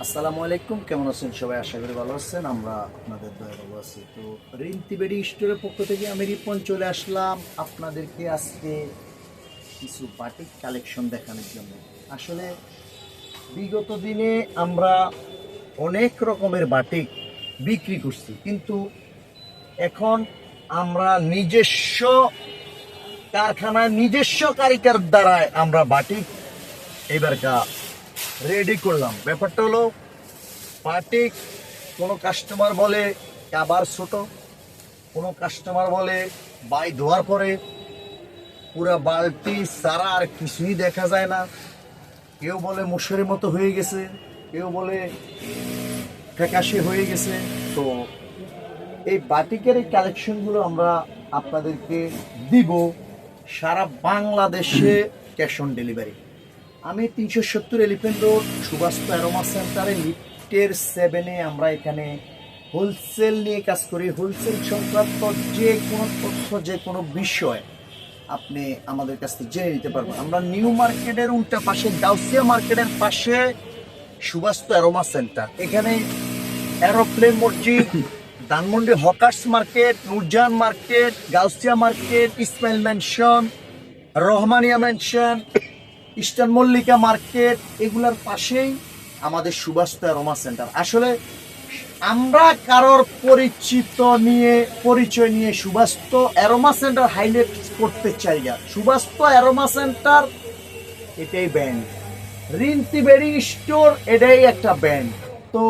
আসসালামু আলাইকুম, কেমন আছেন সবাই? আশা করি ভালো আছেন। আমরা আপনাদের দয়া ভালো আছি। তো রিন্তি বেডি স্টোরের পক্ষ থেকে আমি রিপন চলে আসলাম আপনাদেরকে আজকে কিছু বাটিক কালেকশন দেখানোর জন্য। আসলে বিগত দিনে আমরা অনেক রকমের বাটিক বিক্রি করছি, কিন্তু এখন আমরা নিজস্ব কারখানায় নিজস্ব কারিগর দ্বারায় আমরা বাটিক এবারকা রেডি করলাম। ব্যাপারটা হলো, বাটিক কোনো কাস্টমার বলে কাবার ছোট, কোনো কাস্টমার বলে বাই ধোয়ার পরে পুরো বালতি সারা আর কিছুই দেখা যায় না, কেউ বলে মশারির মতো হয়ে গেছে, কেউ বলে ফ্যাকাশে হয়ে গেছে। তো এই বাটিকের এই কালেকশনগুলো আমরা আপনাদেরকে দিব সারা বাংলাদেশে, ক্যাশ অন ডেলিভারি। আমি 370 এলিফেন্ট রোড সুবাস্ত অ্যারোমা সেন্টারে লিফটের 7-এ আমরা এখানে হোলসেল নিয়ে কাজ করি। হোলসেল সংক্রান্ত যে কোনো তথ্য, যে কোনো বিষয় আপনি আমাদের কাছ থেকে জেনে নিতে পারবেন। আমরা নিউ মার্কেটের উল্টা পাশে, গাউসিয়া মার্কেটের পাশে সুবাস্ত অ্যারোমা সেন্টার, এখানে এরোপ্লেন মসজিদ, Dhanmondi hawkers market, Nurjahan market, Gausia market, Ismail mansion, Rahmania mansion, eastern Mallika market, এগুলার পাশেই আমাদের সুবাস্ত অ্যারোমা সেন্টার। আসলে আমরা কারোর পরিচয় নিয়ে সুবাস্ত অ্যারোমা সেন্টার হাইলাইট করতে চাই না। সুবাস্ত অ্যারোমা সেন্টার এটাই ব্যান্ড, রিন্তি বেডিং স্টোর এটাই একটা ব্যান্ড। তো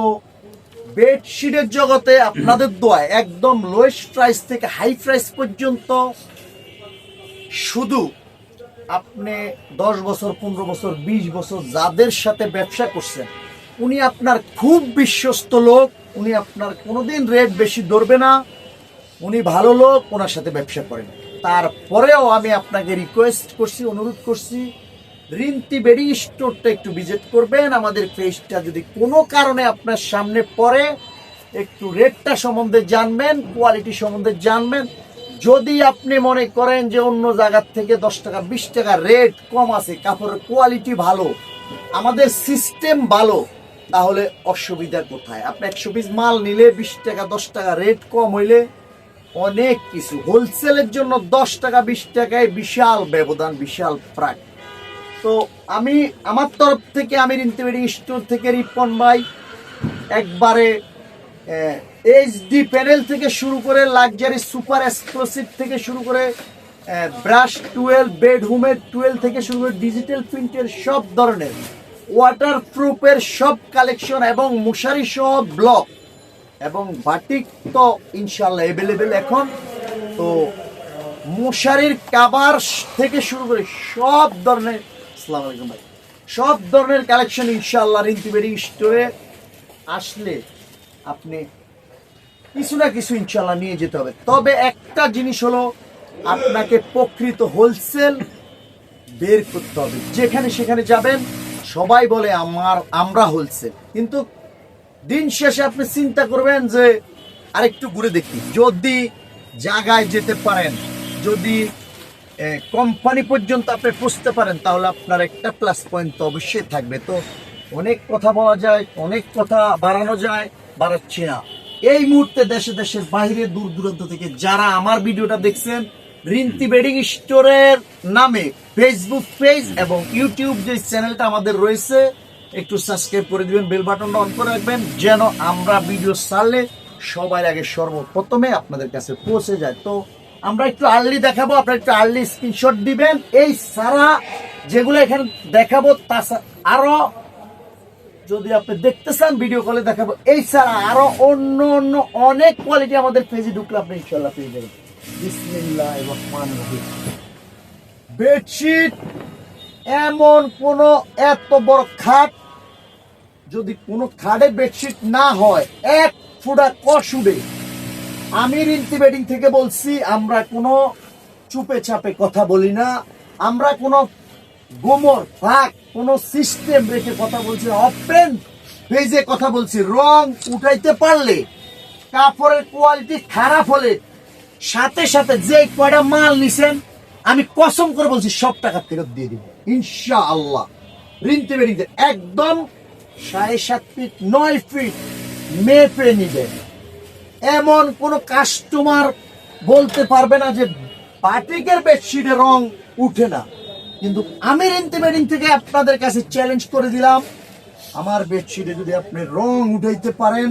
বেডশিটের জগতে আপনাদের দোয়ায় একদম লোয়েস্ট প্রাইস থেকে হাই প্রাইস পর্যন্ত, শুধু আপনি 10 বছর, 15 বছর, 20 বছর যাদের সাথে ব্যবসা করছেন, উনি আপনার খুব বিশ্বস্ত লোক, উনি আপনার কোনোদিন রেট বেশি ধরবে না, উনি ভালো লোক, ওনার সাথে ব্যবসা করেন। তারপরেও আমি আপনাকে রিকোয়েস্ট করছি, অনুরোধ করছি, রিন্তি বেডি স্টোরটা একটু ভিজিট করবেন। আমাদের পেজটা যদি কোনো কারণে আপনার সামনে পড়ে, একটু রেটটা সম্বন্ধে জানবেন, কোয়ালিটি সম্বন্ধে জানবেন। যদি আপনি মনে করেন যে অন্য জায়গার থেকে 10 টাকা 20 টাকা রেট কম আছে, কাপড়ের কোয়ালিটি ভালো, আমাদের সিস্টেম ভালো, তাহলে অসুবিধা কোথায়? আপনি 100 পিস মাল নিলে 20 টাকা 10 টাকা রেট কম হইলে অনেক কিছু। হোলসেলের জন্য 10 টাকা 20 টাকায় বিশাল ব্যবধান, বিশাল ফারাক। তো আমি আমার তরফ থেকে, আমি রিন্তি বেডি স্টোর থেকে রিপন ভাই, একবারে এইচডি প্যানেল থেকে শুরু করে লাক্সারি সুপার এক্সক্লুসিভ থেকে শুরু করে ব্রাশ 12, বেডরুমের 12 থেকে শুরু করে ডিজিটাল প্রিন্টের সব ধরনের, ওয়াটারপ্রুফের সব কালেকশন এবং মশারি সহ ব্লক এবং বাটিক তো ইনশাল্লাহ অ্যাভেলেবেল এখন। তো মশারির কাভার থেকে শুরু করে সব ধরনের, আসসালামু আলাইকুম ভাই, সব ধরনের কালেকশন ইনশাল্লাহ রিন্তি বেডি স্টোরে আসলে আপনি কিছু না কিছু ইনশাল্লাহ নিয়ে যেতে হবে। তবে একটা জিনিস হলো, আপনাকে প্রকৃত হোলসেল বের করতে হবে। যেখানে সেখানে যাবেন, সবাই বলে আমরা হোলসেল, কিন্তু দিন শেষে আপনি চিন্তা করবেন যে আরেকটু ঘুরে দেখি। যদি জায়গায় যেতে পারেন, যদি কোম্পানি পর্যন্ত আপনি পৌঁছতে পারেন, তাহলে আপনার একটা প্লাস পয়েন্ট তো অবশ্যই থাকবে। তো অনেক কথা বলা যায়, অনেক কথা বাড়ানো যায়, বাড়াচ্ছি না। এই মুহূর্তে দেশে দেশের বাইরে, দূর দূরান্ত থেকে যারা আমার ভিডিওটা দেখছেন, রিন্তি বেডিং স্টোরের নামে ফেসবুক পেজ এবং ইউটিউব যে চ্যানেলটা আমাদের রয়েছে, একটু সাবস্ক্রাইব করে দিবেন, বেল বাটনটা অন করে রাখবেন, যেন আমরা ভিডিও ছাড়লে সবার আগে সর্বপ্রথমে আপনাদের কাছে পৌঁছে যায়। তো আমরা একটু আর্লি দেখাবো, আপনারা একটু আর্লি স্ক্রিনশট দিবেন। এই সারা যেগুলো এখানে দেখাবো, তা আরো যদি আপনি দেখতে চান ভিডিও কলে দেখাবো। এই ছাড়া আরো অন্য অন্য অনেক কোয়ালিটি আমাদের পেজে ঢুকলে আপনি ইনশাআল্লাহ পেয়ে যাবেন। বিসমিল্লাহির রহমানির রহিম। বেডশিট এমন কোন এত বড় খাট, যদি কোনো খাটে বেডশিট না হয়, এক ফুটা কসুডে, আমি রিন্তি বেডিং থেকে বলছি, আমরা কোনো চুপে চাপে কথা বলি না, আমরা কোনো গোমর ফাঁক কোনো সিস্টেম রেখে কথা বলছি, ওপেন পেজে কথা বলছি। রং উঠাইতে পারলে, কাপড়ের কোয়ালিটি খারাপ হলে, সাথে সাথে যে কয়টা মাল নিছেন, আমি কসম করে বলছি সব টাকা ফেরত দিয়ে দিব ইনশাআল্লাহ। রিন্তি বেডিং একদম 7.5 ফিট 9 ফিট মেপে নিবে। এমন কোন কাস্টমার বলতে পারবে না যে বাটিকের বেডশিটের রং উঠে না। কিন্তু আমি রিন্তিবেডিং থেকে আপনাদের কাছে চ্যালেঞ্জ করে দিলাম, আমার বেডশিটে যদি আপনি রং উঠাইতে পারেন,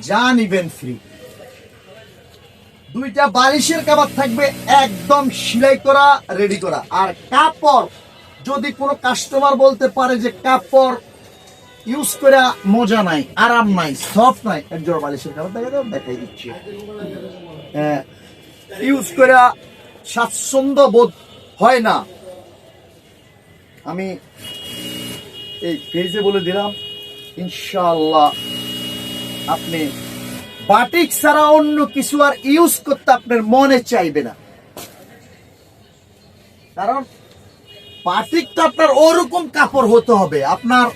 যা নিবেন ফ্রি। 2টা বালিশের কাভার থাকবে একদম সেলাই করা, রেডি করা। আর কাপড় যদি কোনো কাস্টমার বলতে পারে যে কাপড় ইউজ করে মজা নাই, আরাম নাই, সফট নাই, একজোড়া বালিশের কাভার দেখাই দিচ্ছি, ইউজ করে স্বাচ্ছন্দ্য বোধ হয় না, আমি এই পেজে বলে দিলাম, ইনশাআল্লাহ আপনি বাটিক ছাড়া অন্য কিছু আর ইউজ করতে আপনার মনে চাইবে না। কারণ বাটিকটা আপনার ওরকম কাপড় হতে হবে, আপনার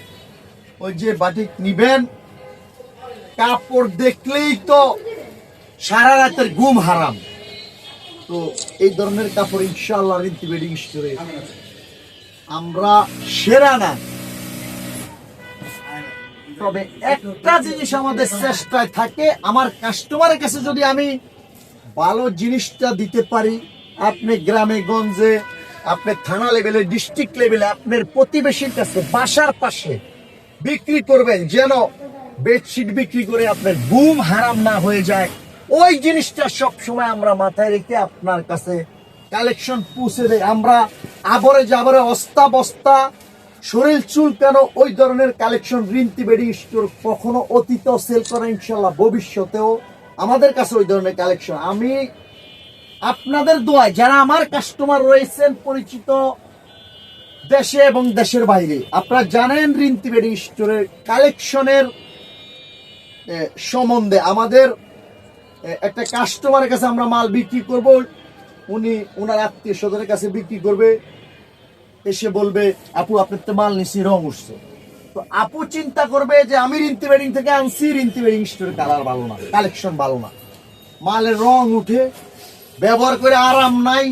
ওই যে বাটিক নিবেন, কাপড় দেখলেই তো সারা রাতের ঘুম হারাম। তো এই ধরনের কাপড় ইনশাআল্লাহ রিন্তি বেডিং স্টোরে আমরা সেরা না। তবে একটা জিনিস আমাদের চেষ্টায় থাকে, আমার কাস্টমারের কাছে যদি আমি ভালো জিনিসটা দিতে পারি, আপনি গ্রামে গঞ্জে, আপনি থানা লেভেলে, ডিস্ট্রিক্ট লেভেলে, আপনার প্রতিবেশীর কাছে, বাসার পাশে বিক্রি করবেন, যেন বেডশিট বিক্রি করে আপনার ঘুম হারাম না হয়ে যায়। ওই জিনিসটা সবসময় আমরা মাথায় রেখে আপনার কাছে কালেকশন পৌঁছে দেয়। আমরা আবরে যাবরে অস্তা বস্তা শরীর চুল কেন ওই ধরনের কালেকশন রিন্তি বেডিং স্টোর কখনো অতীতেও সেল করে, ইনশাল্লাহ ভবিষ্যতেও আমাদের কাছে ওই ধরনের কালেকশন। আমি আপনাদের দোয়ায় যারা আমার কাস্টমার রয়েছেন পরিচিত দেশে এবং দেশের বাইরে, আপনারা জানেন রিন্তি বেডিং স্টোরের কালেকশনের সম্বন্ধে। আমাদের একটা কাস্টমারের কাছে আমরা মাল বিক্রি করব, উনি ওনার আত্মীয় স্বজনের কাছে বিক্রি করবে, এসে বলবে আপু আপনার তো মাল নিছি রং উঠছে। তো আপু চিন্তা করবে যে আমি রিন্তি বেডিং থেকে আনছি, রিন্তি বেডিং স্টোরের কালার ভালো না, কালেকশন ভালো না, মালের রং উঠে, ব্যবহার করে আরাম নাই,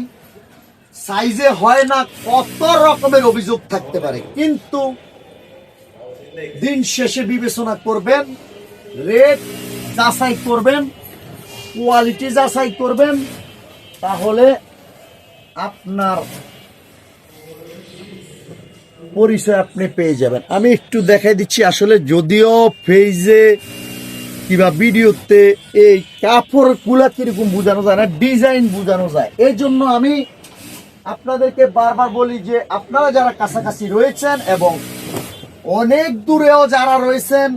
সাইজে হয় না, কত রকমের অভিযোগ থাকতে পারে। কিন্তু দিন শেষে বিবেচনা করবেন, রেট যাচাই করবেন, কোয়ালিটি যাচাই করবেন, তাহলে আপনার পরিচয় আপনি পেয়ে যাবেন। আমি একটু দেখাই দিচ্ছি, আসলে যদিও পেজে কিংবা ভিডিওতে এই কাপড় গুলা কিরকম বোঝানো যায় না, ডিজাইন বোঝানো যায়। এই জন্য আমি আপনাদেরকে বারবার বলি যে আপনারা যারা কাছাকাছি রয়েছেন এবং অনেক দূরেও যারা রয়েছেন,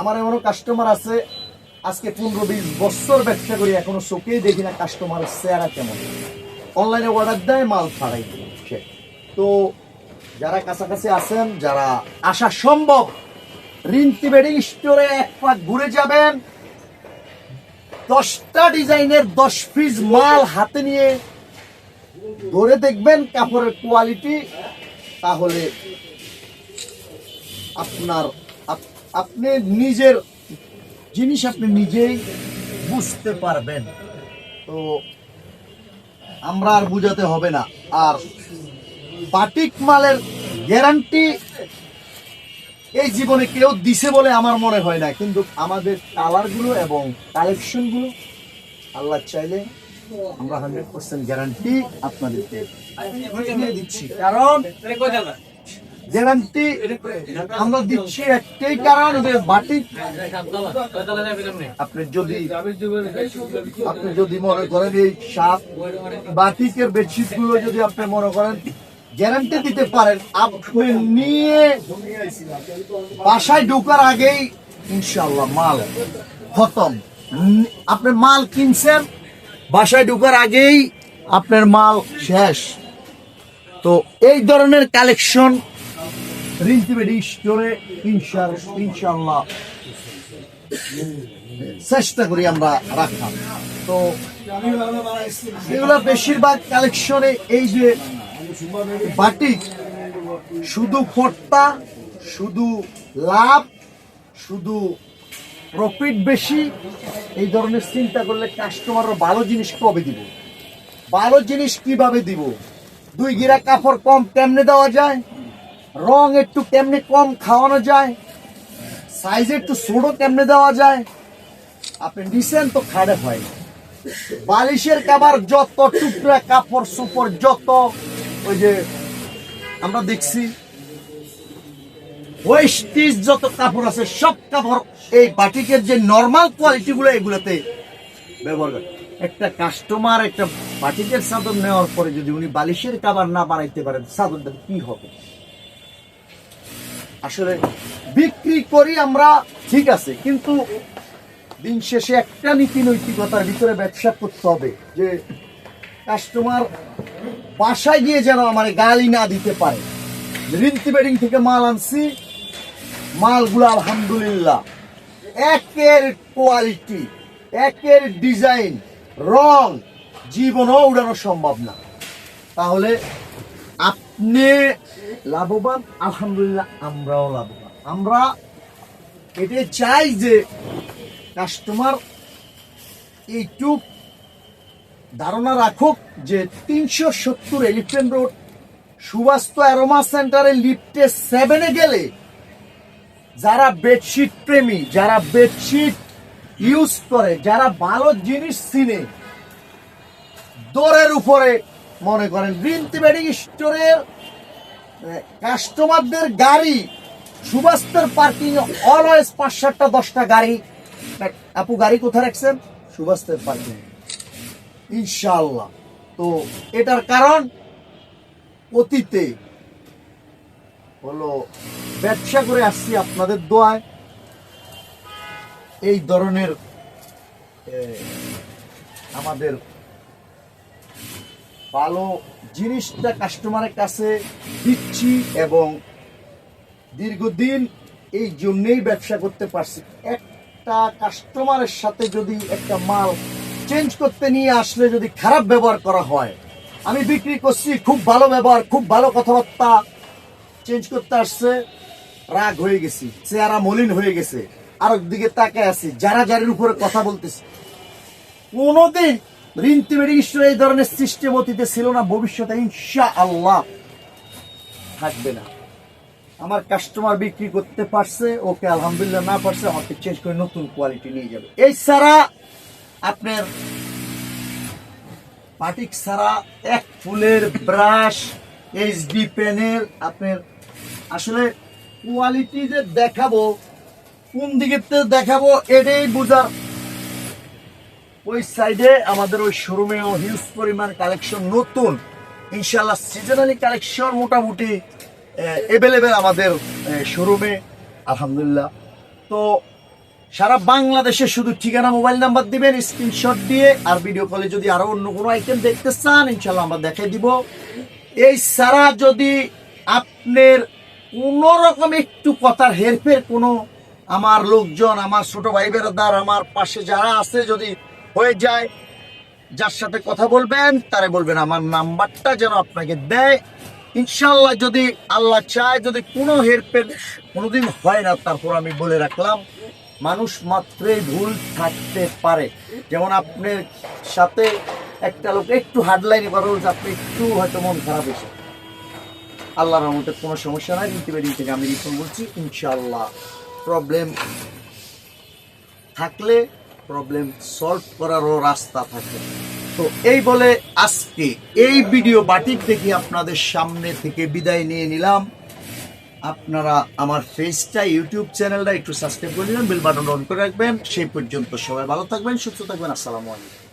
আমার এমনও কাস্টমার আছে আজকে 15-20 বছর ব্যবসা করি, এখনো চোখেই দেখি না কাস্টমারের চেহারা কেমন, অনলাইনে অর্ডার দেয়, মাল ছাড়াই দিচ্ছে। তো যারা কাছাকাছি আছেন, যারা আসা সম্ভব, রিন্তি বেডিং স্টোরে এক পাক ঘুরে যাবেন, 10টা ডিজাইনের 10 পিস মাল হাতে নিয়ে ধরে দেখবেন কাপড়ের কোয়ালিটি, তাহলে আপনি নিজের জিনিস আপনি নিজেই বুঝতে পারবেন। তো আমরা আর বুঝাতে হবে না। আর বাটিক মালের গ্যারান্টি এই জীবনে কেউ দিছে বলে আমার মনে হয় না, কিন্তু আমাদের কালারগুলো এবং কালেকশনগুলো আল্লাহ চাইলে আমরা 100% গ্যারান্টি আপনাদেরকে দিচ্ছি। কারণ গ্যারান্টি আমরা দিচ্ছি একটাই কারণ, যে বাটিক আপনি যদি মনে করেন এই সাত বাটিকের বেডশিট গুলো যদি আপনি মনে করেন গ্যারান্টি দিতে পারেন, আপনি নিয়ে বাসায় ঢোকার আগেই ইনশাআল্লাহ মাল খতম। আপনি মাল কিনছেন, বাসায় ঢোকার আগেই আপনার মাল শেষ। তো এই ধরনের কালেকশন রিন্তি বেডিং স্টোরে ইনশাআল্লাহ চেষ্টা করি আমরা রাখার। তো এগুলো বেশিরভাগ কালেকশনে এই যে বাটিক, শুধু ফোটটা, শুধু লাভ, শুধু প্রফিট বেশি, এই ধরনের চিন্তা করলে কাস্টমাররা ভালো জিনিস কবে দিব, ভালো জিনিস কিভাবে দিব, 2 গিরা কাপড় কম কেমনে দেওয়া যায়, রং একটু কেমনে কম খাওয়ানো যায়, সাইজ একটু ছোট কেমনে দেওয়া যায়, আপনি নিছেন তো খাড়ে হয় না। বালিশের কাবার যত টুকরা কাপড় সুপড় যত ওই যে আমরা দেখছি ওয়েস্টিজ যত কাপড় আছে সব কাপড় এই বাটিকের যে নরমাল কোয়ালিটি গুলো এগুলোতে ব্যবহার করে। একটা কাস্টমার একটা বাটিকের চাদর নেওয়ার পরে যদি উনি বালিশের কাবার না বানাইতে পারেন চাদরটা কি হবে? আসলে বিক্রি করি আমরা ঠিক আছে, কিন্তু দিন শেষে একটা নীতি নৈতিকতার ভিতরে ব্যবসা করতে হবে যে কাস্টমার বাসায় গিয়ে যেন আমার গালি না দিতে পারে। রিন্তি বেডিং থেকে মাল আনছি, মালগুলো আলহামদুলিল্লাহ একের কোয়ালিটি, একের ডিজাইন, রং জীবনও উড়ানো সম্ভব না। তাহলে আপনি লাভবান, আলহামদুলিল্লাহ আমরাও লাভবান। আমরা এটাই চাই যে কাস্টমার এইটুক ধারণা রাখুক যে 370 এলিফ্যান্ট রোড সুবাস্তু অ্যারোমা সেন্টারে লিফটে 7-এ গেলে যারা বেডশিট প্রেমী, যারা বেডশিট ইউজ করে, যারা ভালো জিনিস চিনে, দরের উপরে মনে করেন রিন্তি বেডিং স্টোরের কাস্টমারদের গাড়ি সুবাস্তের পার্কিং অলওয়েজ 5-7টা 10টা গাড়ি। আপু গাড়ি কোথায় রাখছেন? সুবাস্তের পার্কিং ইনশাআল্লাহ। তো এটার কারণ অতীতে হলো ব্যবসা করে আসছি আপনাদের দোয়ায়। এই ধরনের আমাদের ভালো জিনিসটা কাস্টমারের কাছে দিচ্ছি এবং দীর্ঘদিন এই জন্যেই ব্যবসা করতে পারছি। একটা কাস্টমারের সাথে যদি একটা মাল চেঞ্জ করতে নিয়ে আসলে যদি খারাপ ব্যবহার করা হয়, আমি বিক্রি করছি খুব ভালো ব্যবহার, খুব ভালো কথাবার্তা, চেঞ্জ করতে আসছে রাগ হয়ে গেছি, চেহারা মলিন হয়ে গেছে, আর দিকে তাকায় আছি, যারা যারের উপরে কথা বলতেছে। কোনোদিন রিন্তি বেডিং স্টোরে এই ধরনের সিস্টেম অতীতে ছিল না, ভবিষ্যতে ইনশাআল্লাহ থাকবে না। আমার কাস্টমার বিক্রি করতে পারছে, ওকে আলহামদুলিল্লাহ, না পারছে আমাকে চেঞ্জ করে নতুন কোয়ালিটি নিয়ে যাবে। এই ছাড়া আপনার বাটিক ছাড়া এক ফুলের ব্রাশ, এইচডি পেনের আপনার আসলে কোয়ালিটি যে দেখাবো কোন দিকে দেখাবো এটাই বুঝার। ওই সাইডে আমাদের ওই শোরুমেও হিউজ পরিমাণ কালেকশন নতুন ইনশাআল্লাহ সিজনালি কালেকশন মোটামুটি অ্যাভেলেবেল আমাদের শোরুমে আলহামদুলিল্লাহ। তো সারা বাংলাদেশে শুধু ঠিকানা মোবাইল নাম্বার দিবেন স্ক্রিনশট দিয়ে, আর ভিডিও কলে যদি আরো অন্য কোনো আইটেম দেখতে চান ইনশাআল্লাহ আমরা দেখাই দিব। এই সারা যদি আপনার কোনো রকম একটু কথার হেরফের কোনো আমার লোকজন, আমার ছোট ভাই বেরাদার, আমার পাশে যারা আছে যদি হয়ে যায়, যার সাথে কথা বলবেন তারে বলবেন আমার নাম্বারটা যেন আপনাকে দেয়। ইনশাআল্লাহ যদি আল্লাহ চায়, যদি কোনো হেরফের কোনোদিন হয় না, তারপর আমি বলে রাখলাম মানুষ মাত্রই ভুল থাকতে পারে। যেমন আপনার সাথে একটা লোক একটু হার্ডলাইনে কথা বলছে, আপনি একটু হয়তো মন খারাপ হয়েছে, আল্লাহর রহমতে কোনো সমস্যা নাই। রিন্তি বেডিং থেকে আমি রিপন বলছি। ইনশাআল্লাহ প্রবলেম থাকলে প্রবলেম সলভ করারও রাস্তা থাকে। তো এই বলে আজকে এই ভিডিও বাটিক দেখে আপনাদের সামনে থেকে বিদায় নিয়ে নিলাম। আপনারা আমার ফেসটা, ইউটিউব চ্যানেলটা একটু সাবস্ক্রাইব করে নেবেন, বেল বাটন অন করে রাখবেন। সেই পর্যন্ত সবাই ভালো থাকবেন, সুস্থ থাকবেন। আসসালামু আলাইকুম।